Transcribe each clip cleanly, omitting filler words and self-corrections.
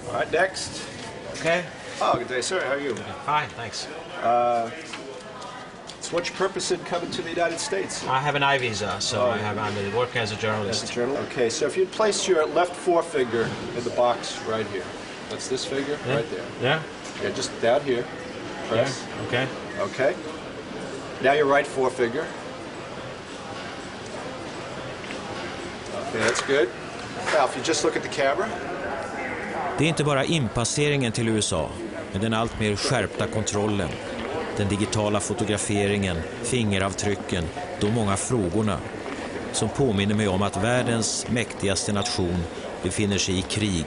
All right, next. Okay. Oh, good day, sir. How are you? Fine, thanks. So what's your purpose in coming to the United States? I have an I visa, so I'm working as a journalist. As a journalist? Okay, so if you'd place your left forefinger in the box right here. That's this finger right there. Yeah? Yeah, just down here. Press. Yeah, okay. Okay. Now your right forefinger. Okay, that's good. Now, if you just look at the camera. Det är inte bara inpasseringen till USA, men den allt mer skärpta kontrollen, den digitala fotograferingen, fingeravtrycken, de många frågorna som påminner mig om att världens mäktigaste nation befinner sig i krig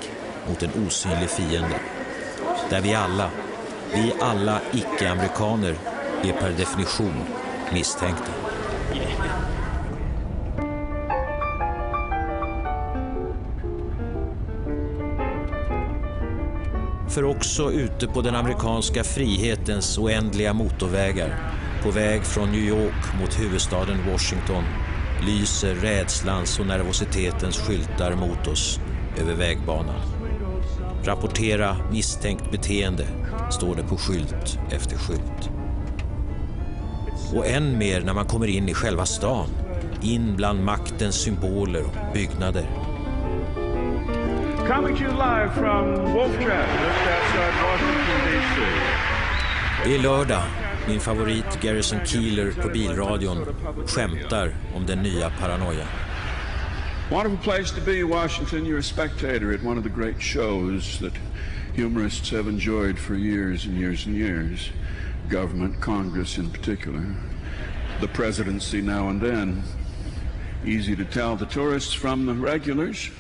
mot en osynlig fiende. Där vi alla icke-amerikaner är per definition misstänkta. För också ute på den amerikanska frihetens oändliga motorvägar, på väg från New York mot huvudstaden Washington, lyser rädslans och nervositetens skyltar mot oss över vägbanan. Rapportera misstänkt beteende, står det på skylt efter skylt. Och än mer när man kommer in i själva stan, in bland maktens symboler och byggnader. Coming to you live from Wolf Trap, just outside Washington, D.C. Det är lördag. Min favorit Garrison Keillor på bilradion skämtar om den nya paranoia. Wonderful place to be in Washington. You're a spectator at one of the great shows that humorists have enjoyed for years and years and years. Government, Congress in particular. The presidency now and then. Easy to tell the tourists from the regulars.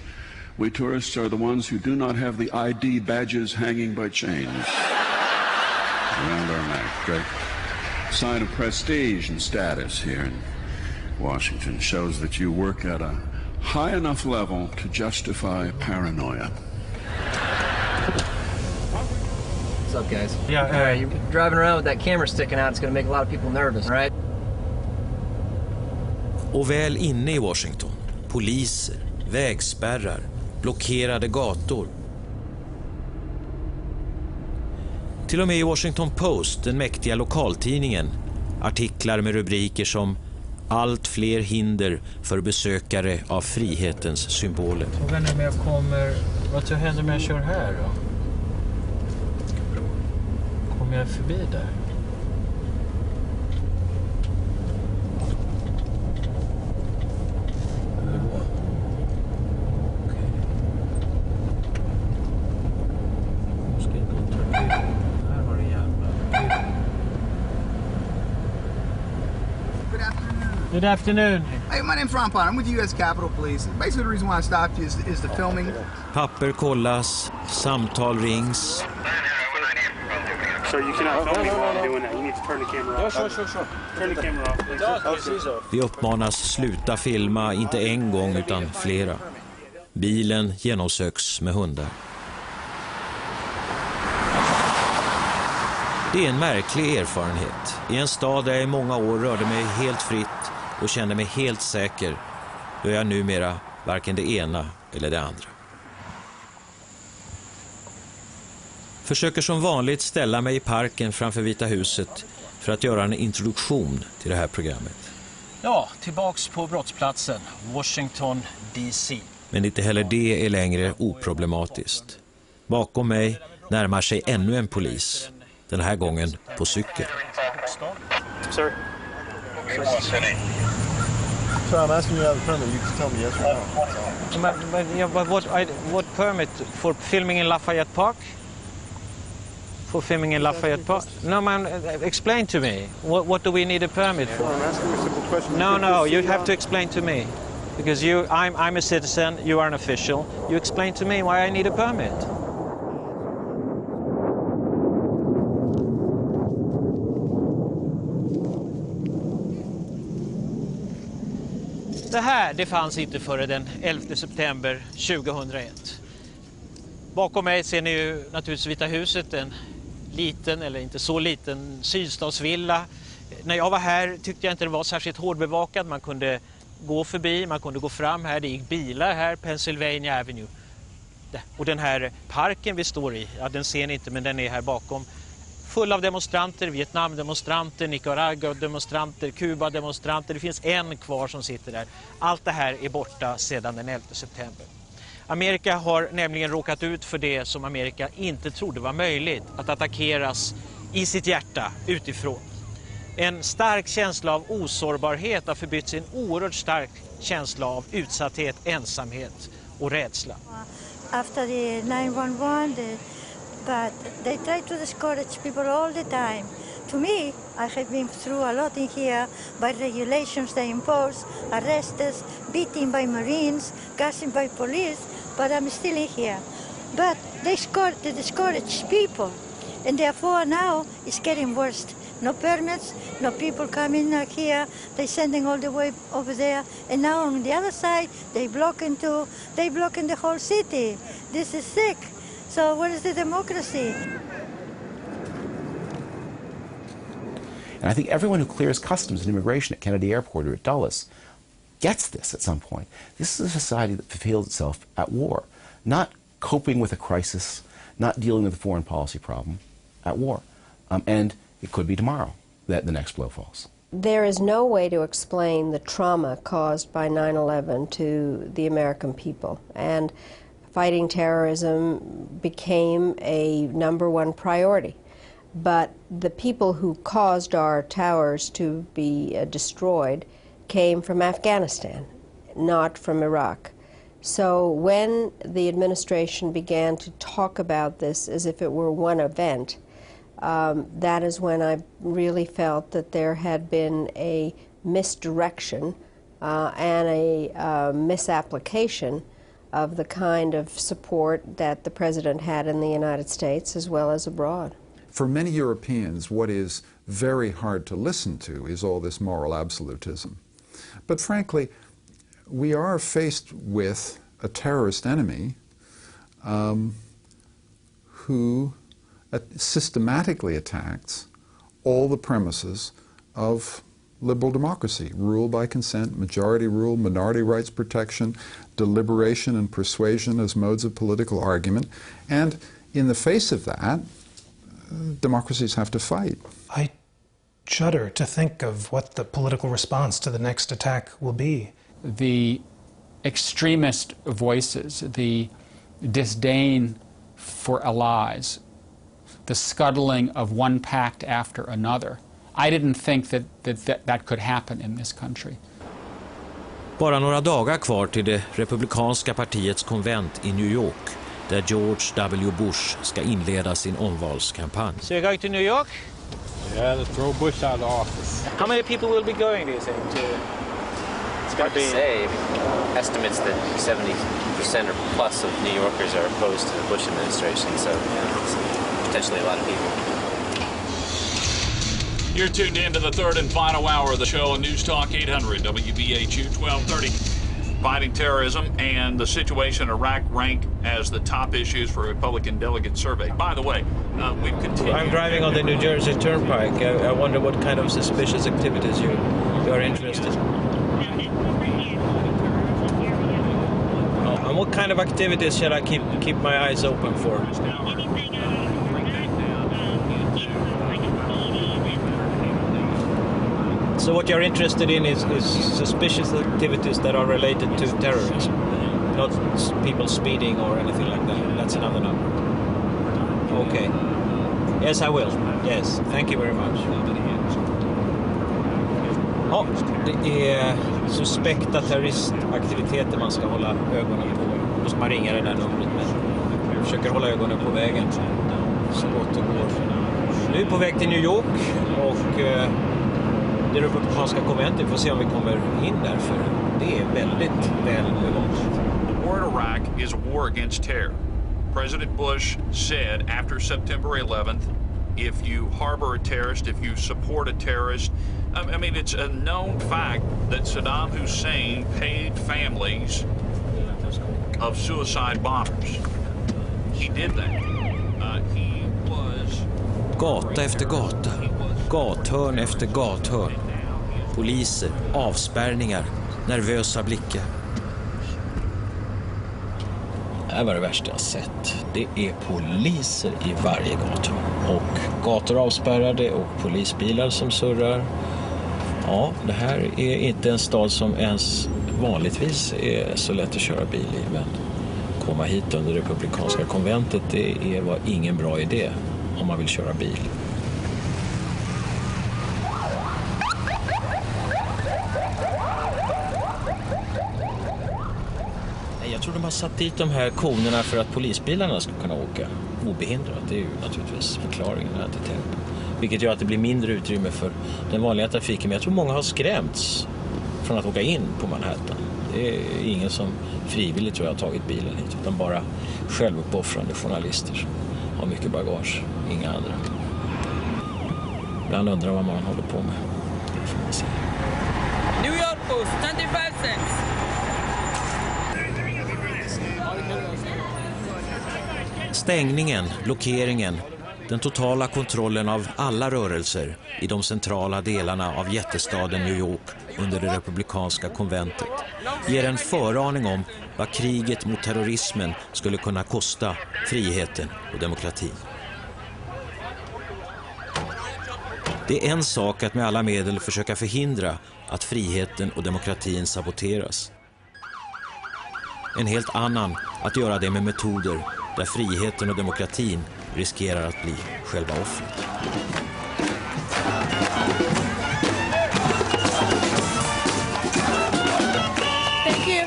We tourists are the ones who do not have the ID badges hanging by chains around our neck. Great sign of prestige and status here in Washington. Shows that you work at a high enough level to justify paranoia. What's up, guys? Yeah, you're driving around with that camera sticking out. It's going to make a lot of people nervous, right? Och väl inne i Washington, poliser, vägspärrar, blockerade gator. Till och med i Washington Post, den mäktiga lokaltidningen, artiklar med rubriker som allt fler hinder för besökare av frihetens symboler. Frågan är om jag kommer... Vad händer om jag kör här då? Kommer jag förbi där? Good afternoon. Hey, my name's Ron Potter. I'm with the U.S. Capitol Police. Basically, the reason why I stopped you is the filming. Papper kollas, samtal rings. Sir, you cannot film me while I'm doing that. You need to turn the camera off. Sure. Turn the camera off. Vi uppmanas sluta filma, inte en gång utan flera. Bilen genomsöks med hundar. Det är en märklig erfarenhet. I en stad där jag i många år rörde mig helt fritt och kände mig helt säker, då är jag numera varken det ena eller det andra. Försöker som vanligt ställa mig i parken framför Vita huset för att göra en introduktion till det här programmet. Ja, tillbaks på brottsplatsen, Washington, D.C. Men inte heller det är längre oproblematiskt. Bakom mig närmar sig ännu en polis. Den här gången på cykel. Sir. So I'm asking you about the permit. You can tell me yes or no. What permit for filming in Lafayette Park? For filming in Lafayette Park? No, man, explain to me. What do we need a permit for? I'm asking you a simple question. No, you have to explain to me. Because I'm a citizen, you are an official. You explain to me why I need a permit. Det fanns inte före den 11 september 2001. Bakom mig ser ni ju naturligtvis Vita huset, en liten eller inte så liten sydstadsvilla. När jag var här tyckte jag inte det var särskilt hårdbevakad. Man kunde gå förbi, man kunde gå fram här. Det gick bilar här, Pennsylvania Avenue. Och den här parken vi står i, ja, den ser ni inte men den är här bakom, full av demonstranter, Vietnamdemonstranter, Nicaragua-demonstranter, Kuba-demonstranter. Det finns en kvar som sitter där. Allt det här är borta sedan den 11 september. Amerika har nämligen råkat ut för det som Amerika inte trodde var möjligt, att attackeras i sitt hjärta utifrån. En stark känsla av osårbarhet har förbytts i en oerhört stark känsla av utsatthet, ensamhet och rädsla. After the 911, but they try to discourage people all the time. To me, I have been through a lot in here by regulations they impose, arrests, beating by Marines, gassing by police, but I'm still in here. But they discourage people, and therefore now it's getting worse. No permits, no people coming here, they're sending all the way over there, and now on the other side, they blocking the whole city. This is sick. So where is the democracy? And I think everyone who clears customs and immigration at Kennedy Airport or at Dulles gets this at some point. This is a society that feels itself at war, not coping with a crisis, not dealing with a foreign policy problem, at war. And it could be tomorrow that the next blow falls. There is no way to explain the trauma caused by 9/11 to the American people. And fighting terrorism became a #1 priority. But the people who caused our towers to be destroyed came from Afghanistan, not from Iraq. So when the administration began to talk about this as if it were one event, that is when I really felt that there had been a misdirection and a misapplication of the kind of support that the president had in the United States as well as abroad. For many Europeans, what is very hard to listen to is all this moral absolutism. But frankly, we are faced with a terrorist enemy who systematically attacks all the premises of liberal democracy, rule by consent, majority rule, minority rights protection, deliberation and persuasion as modes of political argument. And in the face of that, democracies have to fight. I shudder to think of what the political response to the next attack will be. The extremist voices, the disdain for allies, the scuttling of one pact after another. I didn't think that could happen in this country. Bara några dagar kvar till det republikanska partiets konvent i New York, där George W. Bush ska inleda sin omvalskampanj. So you're going to New York? Yeah, to throw Bush out of office. How many people will be going, do you think? It's hard to say. Estimates that 70% or plus of New Yorkers are opposed to the Bush administration, so it's potentially a lot of people. You're tuned in to the third and final hour of the show on News Talk 800 WBHU 1230. Fighting terrorism and the situation in Iraq rank as the top issues for a Republican delegate survey. By the way, we've continued... I'm driving on the New Jersey Turnpike. I wonder what kind of suspicious activities you are interested in. And what kind of activities shall I keep my eyes open for? So what you're interested in is suspicious activities that are related to terrorism, not people speeding or anything like that. That's another number. Okay. Yes, I will. Yes, thank you very much. Ja, det är suspekta terroristaktiviteter man ska hålla ögonen på. Då ska man ringa det där numret, men jag försöker hålla ögonen på vägen så gott det går. Nu är vi på väg till New York och det republikanska konventet, får se om vi kommer in där, för det är väldigt väl bevakat. The war in Iraq is a war against terror. President Bush said after September 11th, if you harbor a terrorist, if you support a terrorist, I mean, it's a known fact that Saddam Hussein paid families of suicide bombers. He did that. He was... Gata efter gata, gathörn efter gathörn. Poliser, avspärrningar, nervösa blickar. Det var det värsta jag sett. Det är poliser i varje gata. Och gator avspärrade och polisbilar som surrar. Ja, det här är inte en stad som ens vanligtvis är så lätt att köra bil i. Men komma hit under republikanska konventet, det var ingen bra idé om man vill köra bil. Jag tror de har satt dit de här konerna för att polisbilarna ska kunna åka obehindrat. Det är ju naturligtvis förklaringen här till tempo. Vilket gör att det blir mindre utrymme för den vanliga trafiken. Men jag tror många har skrämts från att åka in på Manhattan. Det är ingen som frivilligt tror jag har tagit bilen hit. Utan bara självuppoffrande journalister som har mycket bagage. Inga andra. Ibland undrar vad man håller på med. Det får man se. New York Post, 25 cents. Stängningen, blockeringen, den totala kontrollen av alla rörelser i de centrala delarna av jättestaden New York under det republikanska konventet ger en föraning om vad kriget mot terrorismen skulle kunna kosta friheten och demokratin. Det är en sak att med alla medel försöka förhindra att friheten och demokratin saboteras. En helt annan att göra det med metoder där friheten och demokratin riskerar att bli själva offret. Thank you.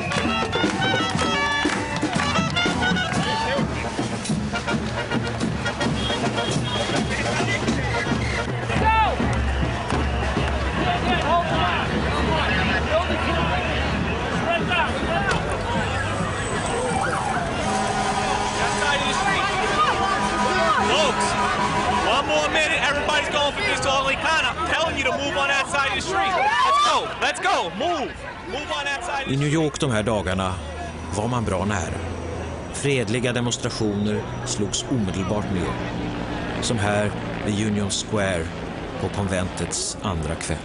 One more minute, everybody's going for disorderly conduct. I'm telling you to move on that side of the street. Let's go, move. Move on that side. I New York de här dagarna var man bra nära. Fredliga demonstrationer slogs omedelbart ner. Som här vid Union Square på konventets andra kväll.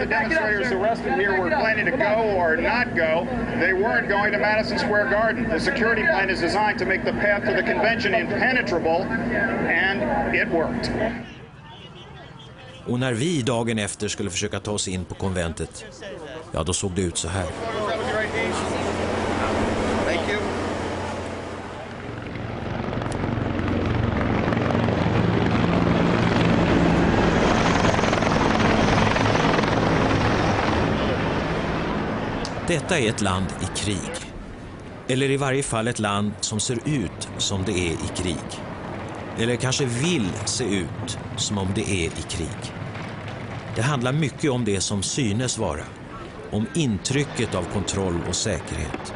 Demonstrators arrested here were planning to go or not go. They weren't going to Madison Square Garden. The security plan is designed to make the path to the convention impenetrable, and it worked. Och när vi dagen efter skulle försöka ta oss in på konventet, ja då såg det ut så här. Thank you. Detta är ett land i krig. Eller i varje fall ett land som ser ut som det är i krig. Eller kanske vill se ut som om det är i krig. Det handlar mycket om det som synes vara. Om intrycket av kontroll och säkerhet.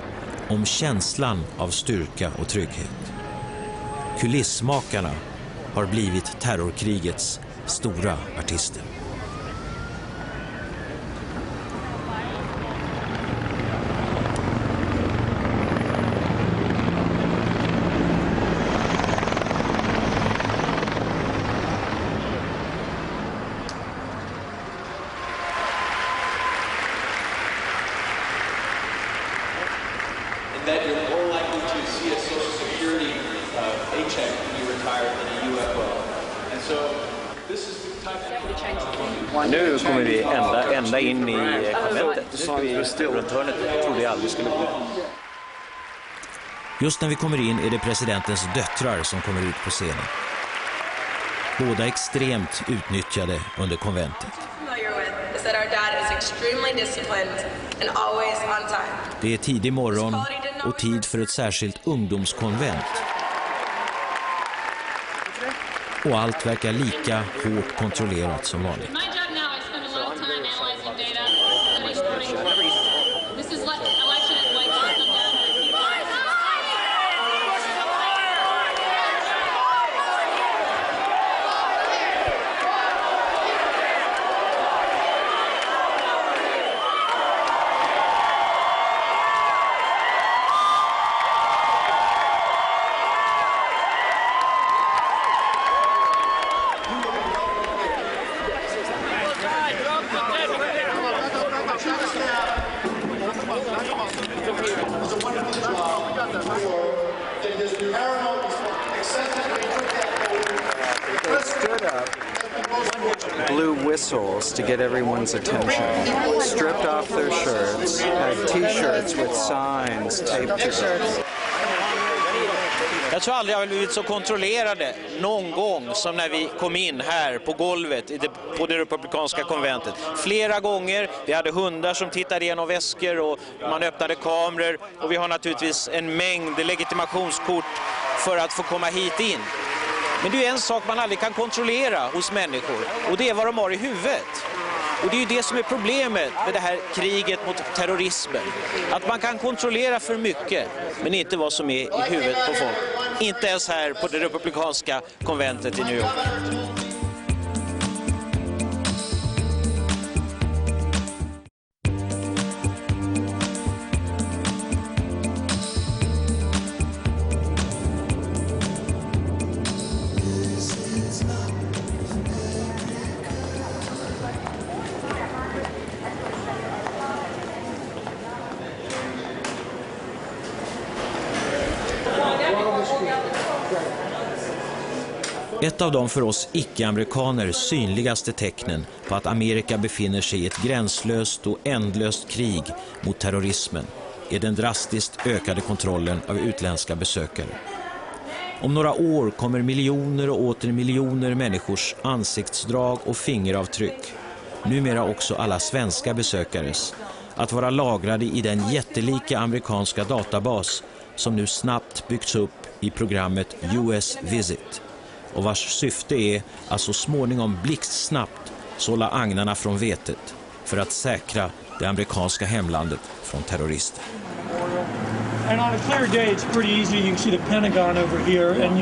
Om känslan av styrka och trygghet. Kulissmakarna har blivit terrorkrigets stora artister. That you're more likely to see a Social Security paycheck when you retire than a UFO. And so this is the type of... Nu kommer vi ända in i konventet. Nu ska vi runt hörnet. Jag trodde jag aldrig skulle gå. Just när vi kommer in är det presidentens döttrar som kommer ut på scenen. Båda extremt utnyttjade under konventet. Det är tidig morgon och tid för ett särskilt ungdomskonvent. Och allt verkar lika hårt kontrollerat som vanligt. blew whistles to get everyone's attention, stripped off their shirts, had t-shirts with signs taped to them. Jag tror aldrig jag har blivit så kontrollerade någon gång som när vi kom in här på golvet på det republikanska konventet. Flera gånger, vi hade hundar som tittade igenom väskor och man öppnade kameror och vi har naturligtvis en mängd legitimationskort för att få komma hit in. Men det är en sak man aldrig kan kontrollera hos människor och det är vad de har i huvudet. Och det är ju det som är problemet med det här kriget mot terrorismen. Att man kan kontrollera för mycket men inte vad som är i huvudet på folk. Inte ens här på det republikanska konventet i New York. Ett av de för oss icke-amerikaner synligaste tecknen på att Amerika befinner sig i ett gränslöst och ändlöst krig mot terrorismen är den drastiskt ökade kontrollen av utländska besökare. Om några år kommer miljoner och åter miljoner människors ansiktsdrag och fingeravtryck, numera också alla svenska besökares, att vara lagrade i den jättelika amerikanska databas som nu snabbt byggts upp i programmet US Visit och vars syfte är att så småningom blixtsnabbt sålla agnarna från vetet för att säkra det amerikanska hemlandet från terrorister. And on a clear day it's pretty easy. You can see the Pentagon over here and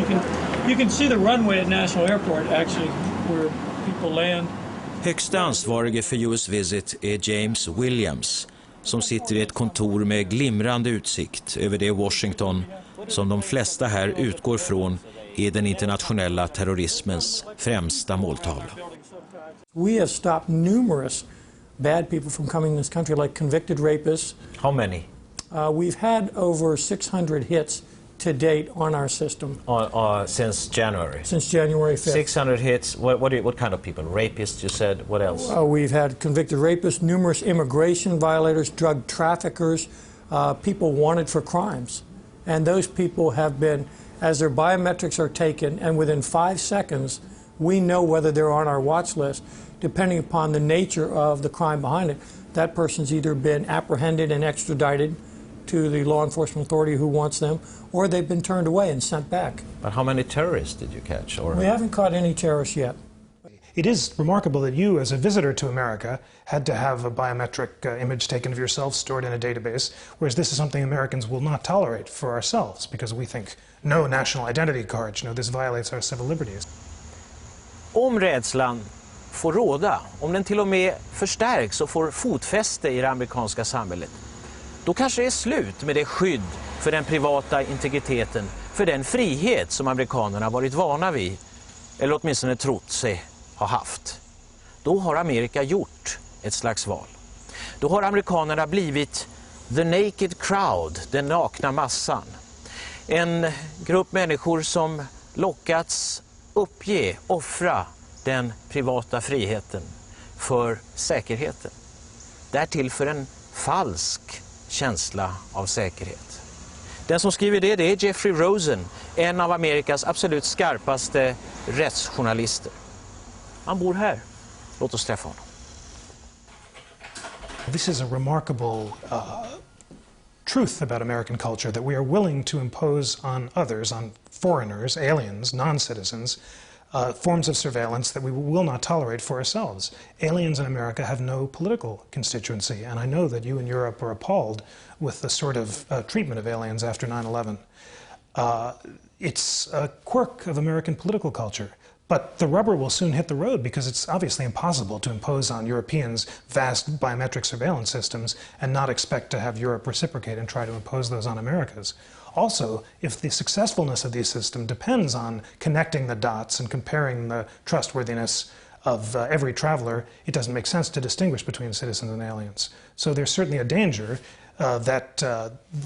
you can see the runway at National Airport actually where people land. Högsta ansvarige för US Visit är James Williams som sitter i ett kontor med glimrande utsikt över det Washington som de flesta här utgår från är den internationella terrorismens främsta måltavla. We have stopped numerous bad people from coming to this country, like convicted rapists. How many? We've had over 600 hits to date on our system. Since January? Since January 5th. 600 hits. What kind of people? Rapists, you said. What else? We've had convicted rapists, numerous immigration violators, drug traffickers, people wanted for crimes. And those people have been, as their biometrics are taken, and within 5 seconds, we know whether they're on our watch list, depending upon the nature of the crime behind it. That person's either been apprehended and extradited to the law enforcement authority who wants them, or they've been turned away and sent back. But how many terrorists did you catch? Or? We haven't caught any terrorists yet. It is remarkable that you, as a visitor to America, had to have a biometric image taken of yourself stored in a database, whereas this is something Americans will not tolerate for ourselves because we think no national identity cards, this violates our civil liberties. Om rädslan får råda, om den till och med förstärks och får fotfäste i det amerikanska samhället, då kanske det är slut med det skydd för den privata integriteten, för den frihet som amerikanerna varit vana vid, eller åtminstone trott sig ha haft. Då har Amerika gjort ett slags val. Då har amerikanerna blivit the naked crowd, den nakna massan. En grupp människor som lockats uppge, offra den privata friheten för säkerheten. Därtill för en falsk känsla av säkerhet. Den som skriver det är Jeffrey Rosen, en av Amerikas absolut skarpaste rättsjournalister. Han bor här. Låt oss träffa honom. This is a remarkable truth about American culture, that we are willing to impose on others, on foreigners, aliens, non-citizens, forms of surveillance that we will not tolerate for ourselves. Aliens in America have no political constituency, and I know that you in Europe are appalled with the sort of treatment of aliens after 9/11. It's a quirk of American political culture. But the rubber will soon hit the road because it's obviously impossible to impose on Europeans vast biometric surveillance systems and not expect to have Europe reciprocate and try to impose those on Americas. Also, if the successfulness of these systems depends on connecting the dots and comparing the trustworthiness of every traveler, it doesn't make sense to distinguish between citizens and aliens. So there's certainly a danger that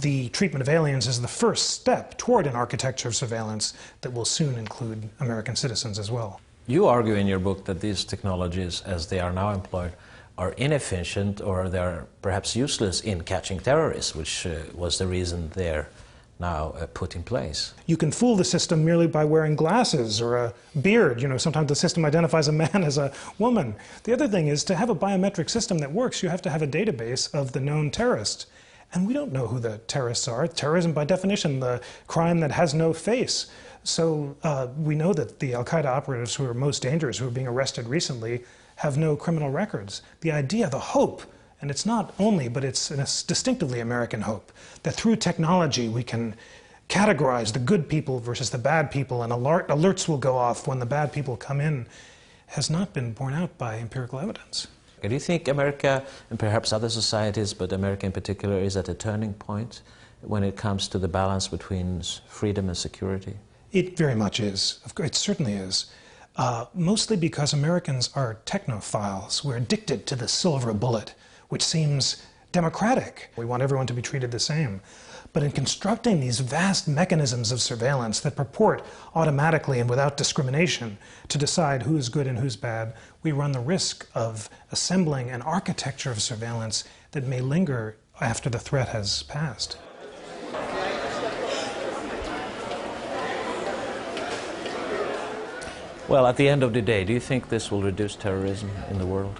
the treatment of aliens is the first step toward an architecture of surveillance that will soon include American citizens as well. You argue in your book that these technologies, as they are now employed, are inefficient or they're perhaps useless in catching terrorists, which was the reason they're now put in place. You can fool the system merely by wearing glasses or a beard. You know, sometimes the system identifies a man as a woman. The other thing is, to have a biometric system that works, you have to have a database of the known terrorists. And we don't know who the terrorists are. Terrorism, by definition, the crime that has no face. So we know that the al-Qaeda operatives who are most dangerous, who are being arrested recently, have no criminal records. The idea, the hope, and it's not only, but it's a distinctively American hope, that through technology we can categorize the good people versus the bad people, and alerts will go off when the bad people come in, has not been borne out by empirical evidence. Do you think America, and perhaps other societies, but America in particular, is at a turning point when it comes to the balance between freedom and security? It very much is. It certainly is. Mostly because Americans are technophiles. We're addicted to the silver bullet, which seems democratic. We want everyone to be treated the same. But in constructing these vast mechanisms of surveillance that purport automatically and without discrimination to decide who's good and who's bad, we run the risk of assembling an architecture of surveillance that may linger after the threat has passed. Well, at the end of the day, do you think this will reduce terrorism in the world?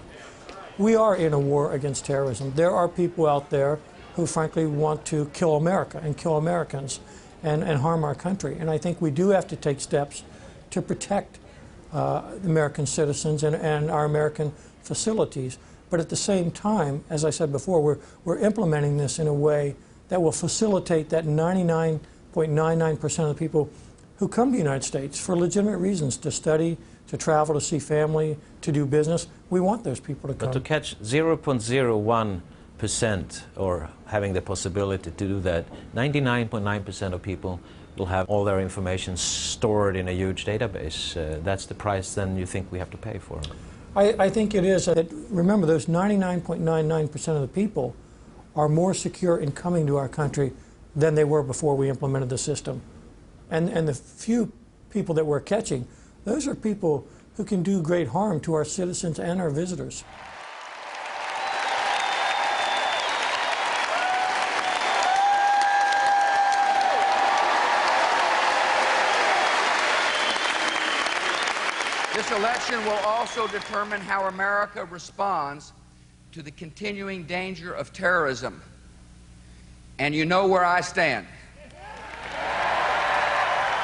We are in a war against terrorism. There are people out there who frankly want to kill America and kill Americans and harm our country. And I think we do have to take steps to protect American citizens and our American facilities. But at the same time, as I said before, we're implementing this in a way that will facilitate that 99.99% of the people who come to the United States for legitimate reasons, to study, to travel, to see family, to do business. We want those people to come. But to catch 0.01% or having the possibility to do that, 99.9% of people will have all their information stored in a huge database. That's the price then you think we have to pay for it. I think it is. Remember, those 99.99% of the people are more secure in coming to our country than they were before we implemented the system. And the few people that we're catching, those are people who can do great harm to our citizens and our visitors. This election will also determine how America responds to the continuing danger of terrorism. And you know where I stand.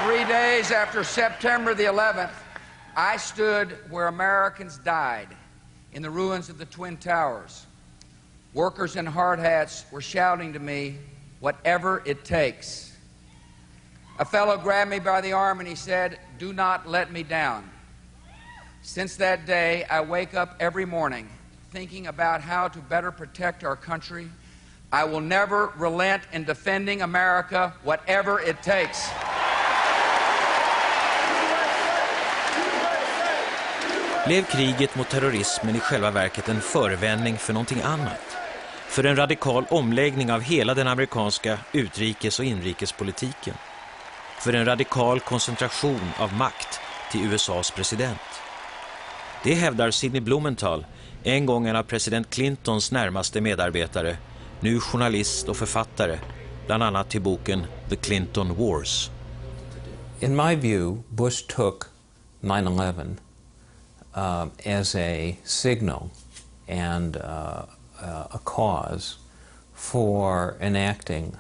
3 days after September the 11th, I stood where Americans died, in the ruins of the Twin Towers. Workers in hard hats were shouting to me, "Whatever it takes." A fellow grabbed me by the arm and he said, "Do not let me down." Since that day, I wake up every morning thinking about how to better protect our country. I will never relent in defending America, whatever it takes. Blev kriget mot terrorismen i själva verket en förevändning för någonting annat? För en radikal omläggning av hela den amerikanska utrikes- och inrikespolitiken? För en radikal koncentration av makt till USAs president? Det hävdar Sidney Blumenthal, en gång en av president Clintons närmaste medarbetare, nu journalist och författare, bland annat till boken The Clinton Wars. In my view, Bush took 9/11 as a signal and a cause for enacting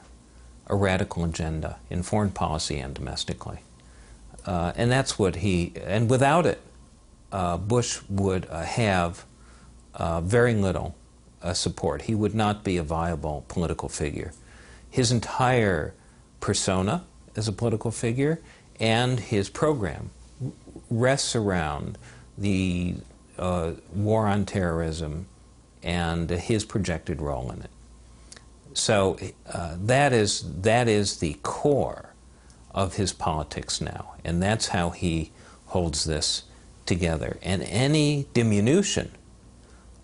a radical agenda in foreign policy and domestically. And that's what and without it, Bush would have very little support. He would not be a viable political figure. His entire persona as a political figure and his program rests around the war on terrorism and his projected role in it. So that is the core of his politics now, and that's how he holds this together. And any diminution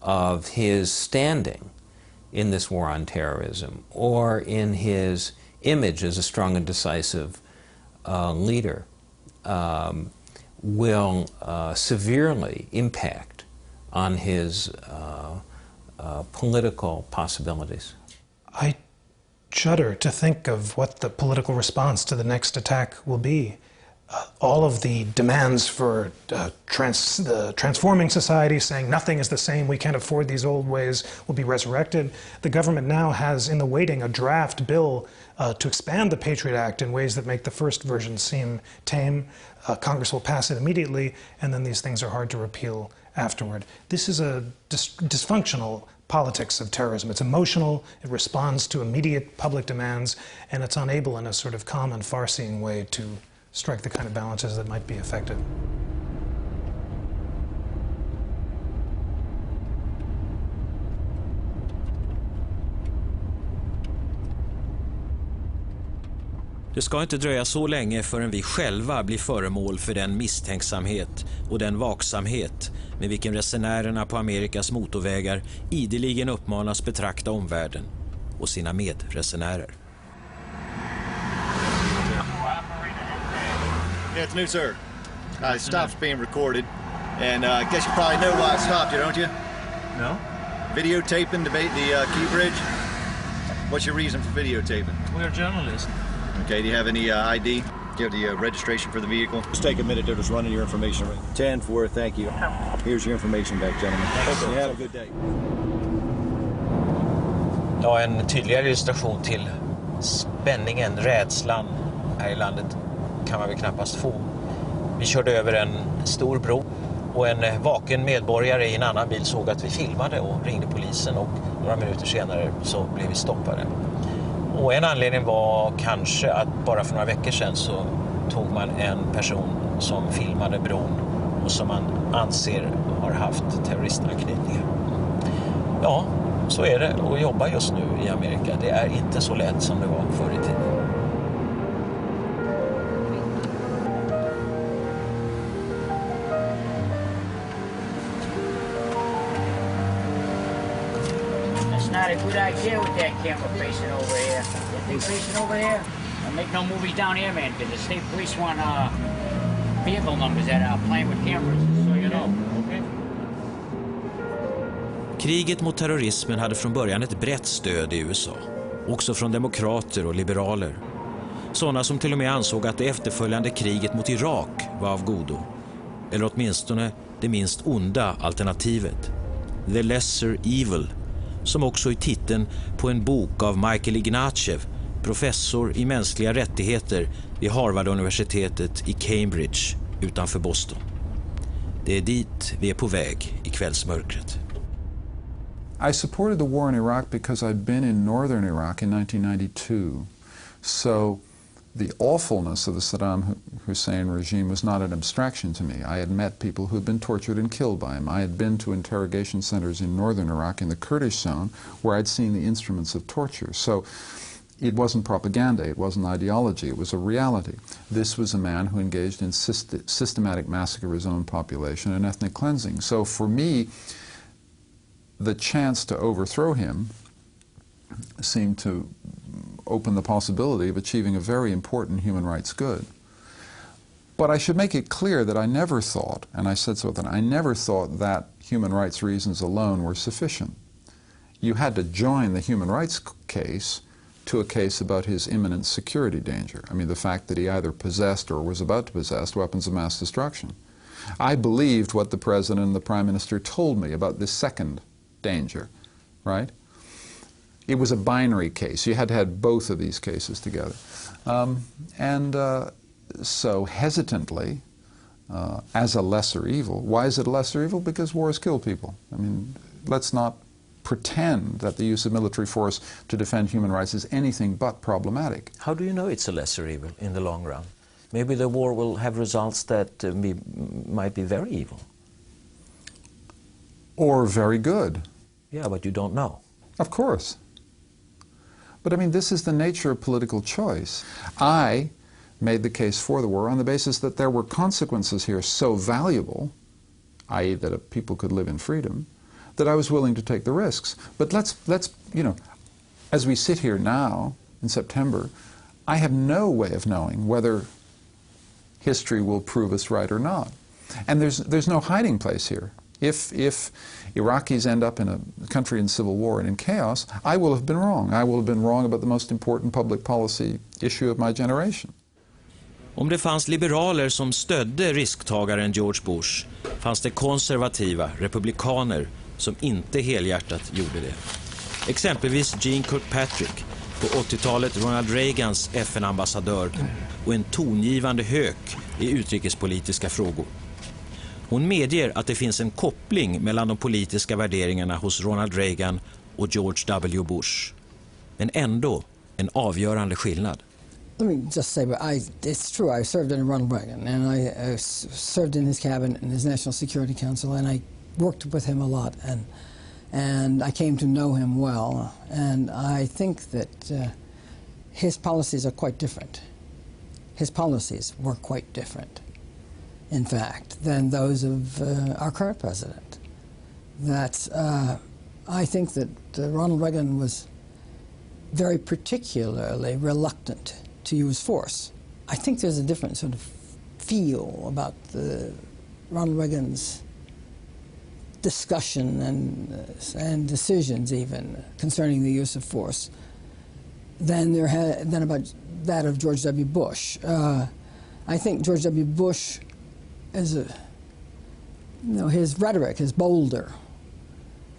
of his standing in this war on terrorism or in his image as a strong and decisive leader will severely impact on his political possibilities. I shudder to think of what the political response to the next attack will be. All of the demands for transforming society, saying nothing is the same, we can't afford these old ways, will be resurrected. The government now has in the waiting a draft bill to expand the Patriot Act in ways that make the first version seem tame. Congress will pass it immediately, and then these things are hard to repeal afterward. This is a dysfunctional politics of terrorism. It's emotional, it responds to immediate public demands, and it's unable in a sort of calm and far-seeing way to strike the kind of balances that might be affected. Det ska inte dröja så länge förrän vi själva blir föremål för den misstänksamhet och den vaksamhet med vilken resenärerna på Amerikas motorvägar ideligen uppmanas betrakta omvärlden och sina medresenärer. Yeah, it's new, sir. It stops being recorded, and I guess you probably know why it stopped you, don't you? No. Videotaping the Key Bridge? What's your reason for videotaping? We're journalists. Okay, do you have any ID? Do you have the registration for the vehicle? Just take a minute to just run your information. 10-4, thank you. Here's your information back, gentlemen. Okay, have a good day. Ja, en tydligare illustration till spänningen, rädslan här i landet kan man väl knappast få. Vi körde över en stor bro och en vaken medborgare i en annan bil såg att vi filmade och ringde polisen, och några minuter senare så blev vi stoppade. Och en anledning var kanske att bara för några veckor sedan så tog man en person som filmade bron och som man anser har haft terroristanknytningar. Ja, så är det att jobba just nu i Amerika. Det är inte så lätt som det var förr i tiden. Not a good idea with that camera facing over here. If they facing over there, I'll make no movies down here, man, because the state police want vehicle numbers that are playing with cameras, so you know, okay? Kriget mot terrorismen hade från början ett brett stöd i USA, också från demokrater och liberaler. Sådana som till och med ansåg att det efterföljande kriget mot Irak var av godo, eller åtminstone det minst onda alternativet, The Lesser Evil, som också är titeln på en bok av Michael Ignatjev, professor i mänskliga rättigheter vid Harvard-universitetet i Cambridge utanför Boston. Det är dit vi är på väg i kvällsmörkret. I supported the war in Iraq because I'd been in northern Iraq in 1992. So the awfulness of the Saddam Hussein regime was not an abstraction to me. I had met people who had been tortured and killed by him. I had been to interrogation centers in northern Iraq in the Kurdish zone where I'd seen the instruments of torture. So it wasn't propaganda, it wasn't ideology, it was a reality. This was a man who engaged in systematic massacre of his own population and ethnic cleansing. So for me, the chance to overthrow him seemed to open the possibility of achieving a very important human rights good. But I should make it clear that I never thought, and I said so then, I never thought that human rights reasons alone were sufficient. You had to join the human rights case to a case about his imminent security danger. I mean, the fact that he either possessed or was about to possess weapons of mass destruction. I believed what the President and the Prime Minister told me about this second danger, right? It was a binary case. You had to have both of these cases together. So hesitantly, as a lesser evil. Why is it a lesser evil? Because wars kill people. I mean, let's not pretend that the use of military force to defend human rights is anything but problematic. How do you know it's a lesser evil in the long run? Maybe the war will have results that might be very evil. Or very good. Yeah, but you don't know. Of course. But I mean, this is the nature of political choice. I made the case for the war on the basis that there were consequences here so valuable, i.e. that people could live in freedom, that I was willing to take the risks. But let's you know, as we sit here now in September, I have no way of knowing whether history will prove us right or not. And there's no hiding place here. If Iraqis end up in a country in civil war and in chaos, I will have been wrong. I will have been wrong about the most important public policy issue of my generation. Om det fanns liberaler som stödde risktagaren George Bush, fanns det konservativa republikaner som inte helhjärtat gjorde det. Exempelvis Jean Kirkpatrick, på 80-talet Ronald Reagans FN-ambassadör och en tongivande hök i utrikespolitiska frågor. Hon medger att det finns en koppling mellan de politiska värderingarna hos Ronald Reagan och George W. Bush. Men ändå en avgörande skillnad. Let me just say, it's true, I served under Ronald Reagan, and I served in his cabinet and his National Security Council, and I worked with him a lot, and I came to know him well, and I think that his policies are quite different. His policies were quite different, in fact, than those of our current president. I think that Ronald Reagan was very particularly reluctant to use force. I think there's a different sort of feel about Ronald Reagan's discussion and decisions even concerning the use of force than about that of George W. Bush. I think George W. Bush is his rhetoric is bolder,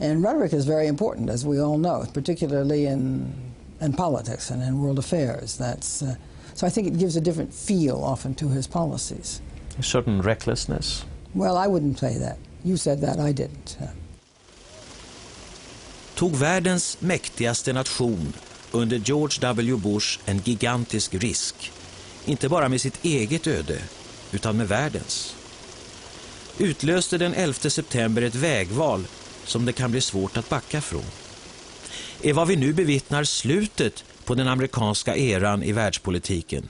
and rhetoric is very important, as we all know, particularly in politics and in world affairs. So I think it gives a different feel often to his policies. A certain recklessness. Well, I wouldn't say that. You said that, I didn't. Tog världens mäktigaste nation under George W. Bush en gigantisk risk. Inte bara med sitt eget öde, utan med världens. Utlöste den 11 september ett vägval som det kan bli svårt att backa från. Är vad vi nu bevittnar slutet på den amerikanska eran i världspolitiken.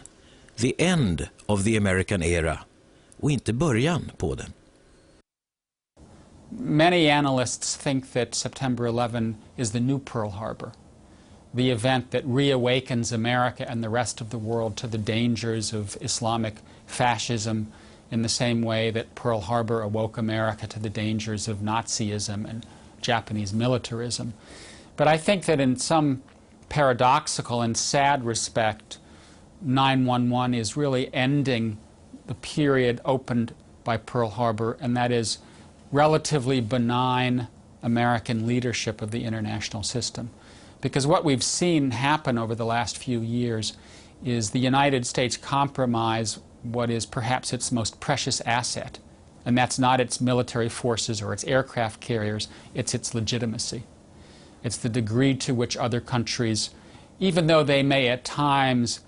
The end of the American era. Och inte början på den. Many analysts think that September 11 is the new Pearl Harbor, the event that reawakens America and the rest of the world to the dangers of Islamic fascism in the same way that Pearl Harbor awoke America to the dangers of Nazism and Japanese militarism. But I think that in some paradoxical and sad respect, 9/11 is really ending the period opened by Pearl Harbor, and that is relatively benign American leadership of the international system. Because what we've seen happen over the last few years is the United States compromise what is perhaps its most precious asset, and that's not its military forces or its aircraft carriers, it's its legitimacy. It's the degree to which other countries, even though they may at times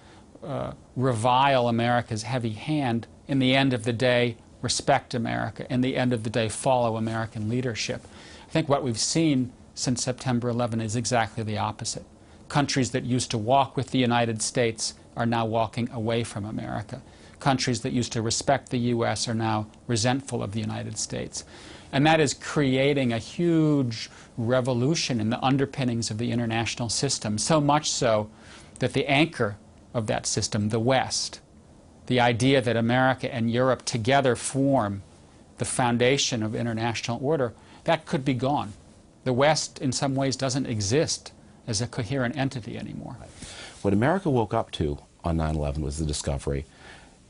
revile America's heavy hand, in the end of the day respect America, in the end of the day follow American leadership. I think what we've seen since September 11 is exactly the opposite. Countries that used to walk with the United States are now walking away from America. Countries that used to respect the U.S. are now resentful of the United States. And that is creating a huge revolution in the underpinnings of the international system, so much so that the anchor of that system, the West, the idea that America and Europe together form the foundation of international order, that could be gone. The West, in some ways, doesn't exist as a coherent entity anymore. What America woke up to on 9/11 was the discovery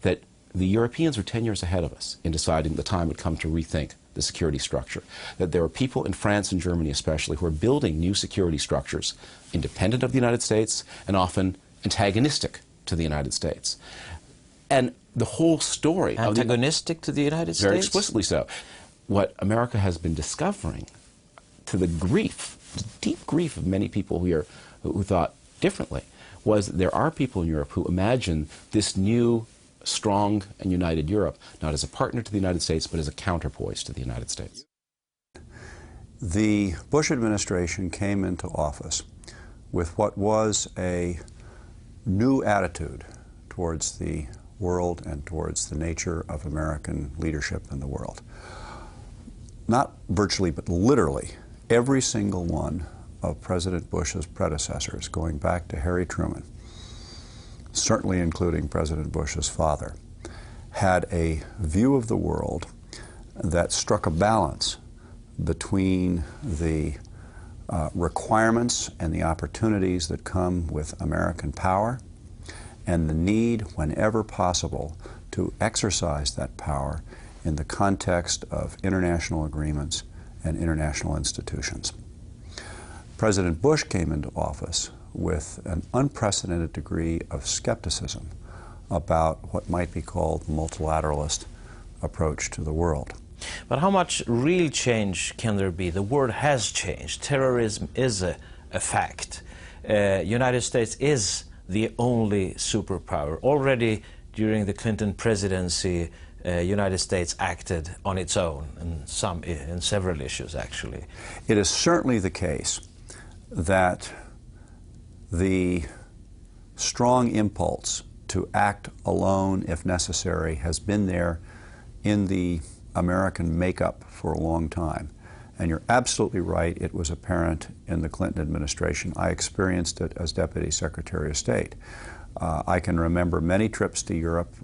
that the Europeans were 10 years ahead of us in deciding the time would come to rethink the security structure. That there were people in France and Germany especially who are building new security structures independent of the United States and often antagonistic to the United States. And the whole story... Antagonistic to the United States? Very explicitly so. What America has been discovering, to the grief, the deep grief of many people here who thought differently, was that there are people in Europe who imagine this new, strong and united Europe not as a partner to the United States, but as a counterpoise to the United States. The Bush administration came into office with what was a new attitude towards the world and towards the nature of American leadership in the world. Not virtually, but literally, every single one of President Bush's predecessors, going back to Harry Truman, certainly including President Bush's father, had a view of the world that struck a balance between the requirements and the opportunities that come with American power and the need, whenever possible, to exercise that power in the context of international agreements and international institutions. President Bush came into office with an unprecedented degree of skepticism about what might be called the multilateralist approach to the world. But how much real change can there be? The world has changed. Terrorism is a fact. United States is the only superpower. Already during the Clinton presidency, United States acted on its own in several issues, actually. It is certainly the case that the strong impulse to act alone, if necessary, has been there in the American makeup for a long time. And you're absolutely right, it was apparent in the Clinton administration. I experienced it as Deputy Secretary of State. I can remember many trips to Europe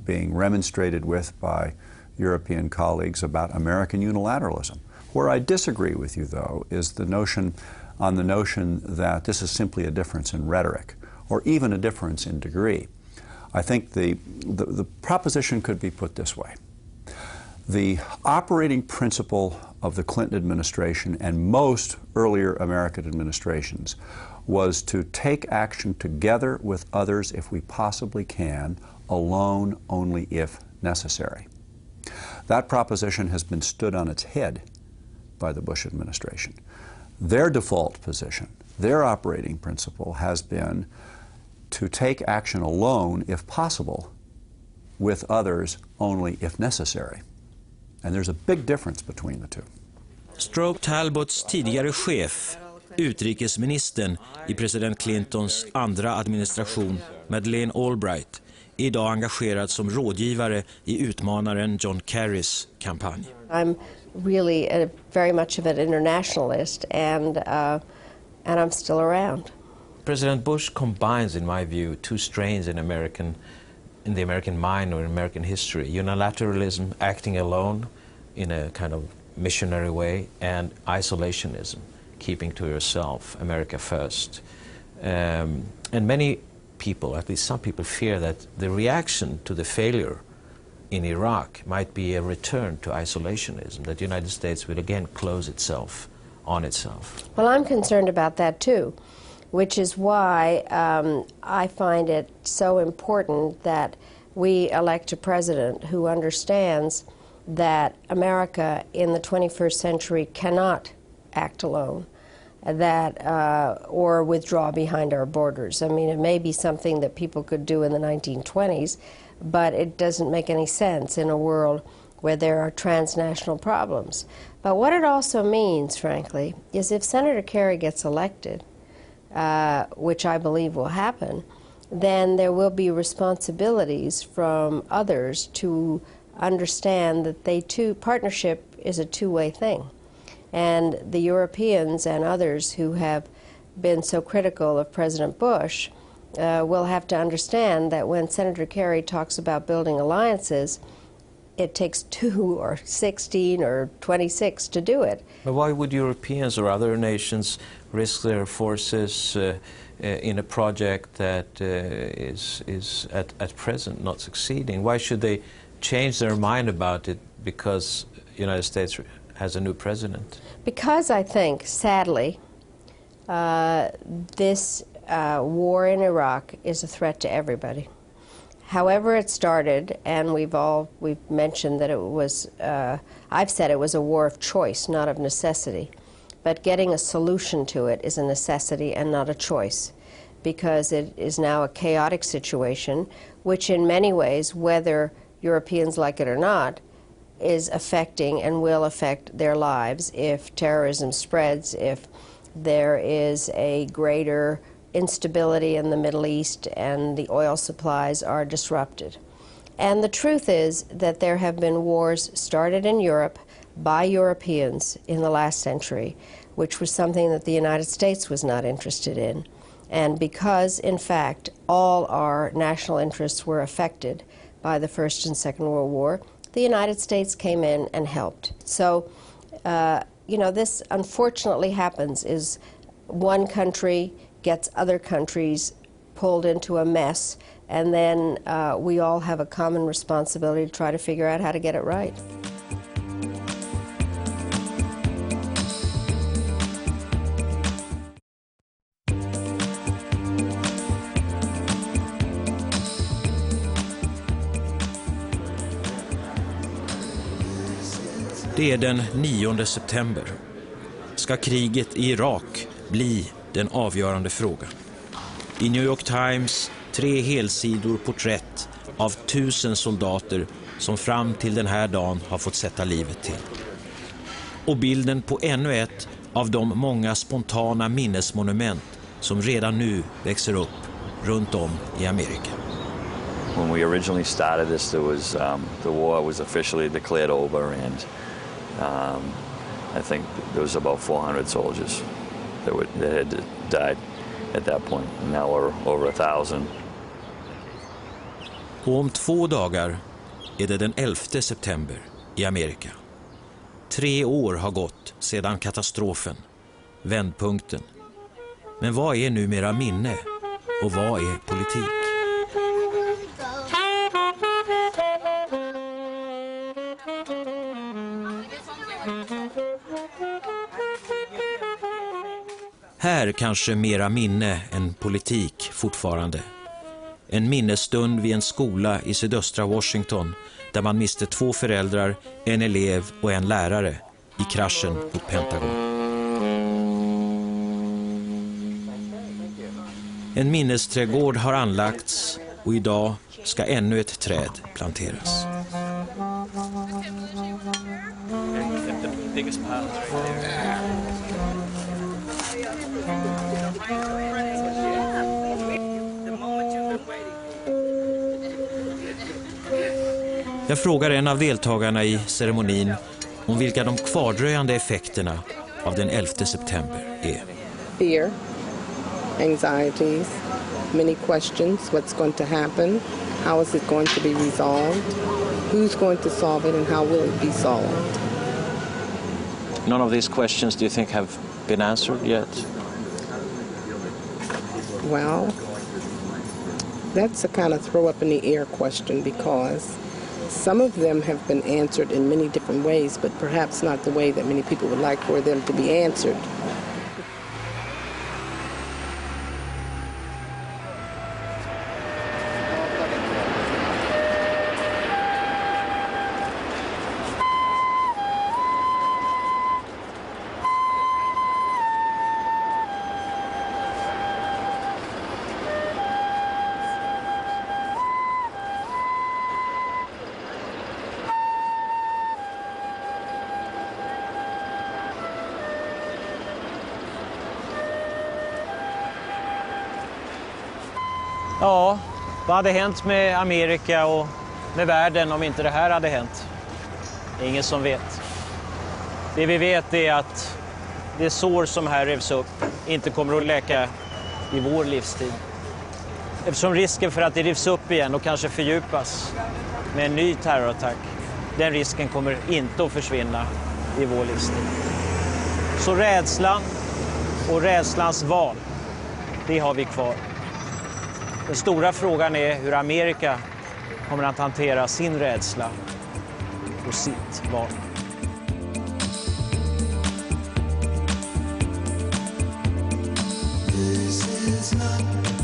being remonstrated with by European colleagues about American unilateralism. Where I disagree with you, though, is the notion that this is simply a difference in rhetoric, or even a difference in degree. I think the proposition could be put this way. The operating principle of the Clinton administration and most earlier American administrations was to take action together with others if we possibly can, alone only if necessary. That proposition has been stood on its head by the Bush administration. Their default position, their operating principle has been to take action alone if possible, with others only if necessary. And there's a big difference between the two. Stroke Talbots tidigare chef, utrikesministern i president Clintons andra administration, Madeleine Albright, är idag engagerad som rådgivare i utmanaren John Kerrys kampanj. I'm really very much of an internationalist, and I'm still around. President Bush combines, in my view, two strains in the American mind or American history: unilateralism, acting alone in a kind of missionary way, and isolationism, keeping to yourself, America first. And many people, at least some people, fear that the reaction to the failure in Iraq might be a return to isolationism, that the United States will again close itself on itself. Well, I'm concerned about that too, which is why I find it so important that we elect a president who understands that America in the 21st century cannot act alone, or withdraw behind our borders. I mean, it may be something that people could do in the 1920s, but it doesn't make any sense in a world where there are transnational problems. But what it also means, frankly, is if Senator Kerry gets elected, which I believe will happen, then there will be responsibilities from others to understand that partnership is a two-way thing. And the Europeans and others who have been so critical of President Bush will have to understand that when Senator Kerry talks about building alliances, it takes 2 or 16 or 26 to do it. But why would Europeans or other nations risk their forces in a project that is at present not succeeding? Why should they change their mind about it because the United States has a new president? Because I think, sadly, this war in Iraq is a threat to everybody. However it started, and we've mentioned that it was, I've said it was a war of choice, not of necessity. But getting a solution to it is a necessity and not a choice, because it is now a chaotic situation, which in many ways, whether Europeans like it or not, is affecting and will affect their lives if terrorism spreads, if there is a greater instability in the Middle East and the oil supplies are disrupted. And the truth is that there have been wars started in Europe by Europeans in the last century, which was something that the United States was not interested in. And because, in fact, all our national interests were affected by the First and Second World War, the United States came in and helped. So, this unfortunately happens, is one country gets other countries pulled into a mess, and then we all have a common responsibility to try to figure out how to get it right. Det är den 9 september. Ska kriget i Irak bli den avgörande frågan? I New York Times 3 helsidor porträtt av 1000 soldater som fram till den här dagen har fått sätta livet till. Och bilden på ännu ett av de många spontana minnesmonument som redan nu växer upp runt om i Amerika. When we originally started this, there was the war was officially declared over, and I think there was about 400 soldiers that had died at that point. And now we're over 1,000. Och om 2 dagar är det den 11 september i Amerika. 3 år har gått sedan katastrofen, vändpunkten. Men vad är numera minne och vad är politik? Här kanske mera minne än politik fortfarande. En minnesstund vid en skola i sydöstra Washington där man miste 2 föräldrar, en elev och en lärare i kraschen mot Pentagon. En minnesträdgård har anlagts och idag ska ännu ett träd planteras. Jag frågar en av deltagarna i ceremonin om vilka de kvardröjande effekterna av den 11 september är. Fear, anxieties, many questions, what's going to happen, how is it going to be resolved, who's going to solve it and how will it be solved. None of these questions do you think have been answered yet? Well, that's a kind of throw up in the air question, because some of them have been answered in many different ways, but perhaps not the way that many people would like for them to be answered. Ja, vad hade hänt med Amerika och med världen om inte det här hade hänt? Det är ingen som vet. Det vi vet är att det sår som här revs upp inte kommer att läka i vår livstid. Eftersom risken för att det rivs upp igen och kanske fördjupas med en ny terrorattack, den risken kommer inte att försvinna i vår livstid. Så rädslan och rädslans val, det har vi kvar. Den stora frågan är hur Amerika kommer att hantera sin rädsla och sitt val. This is not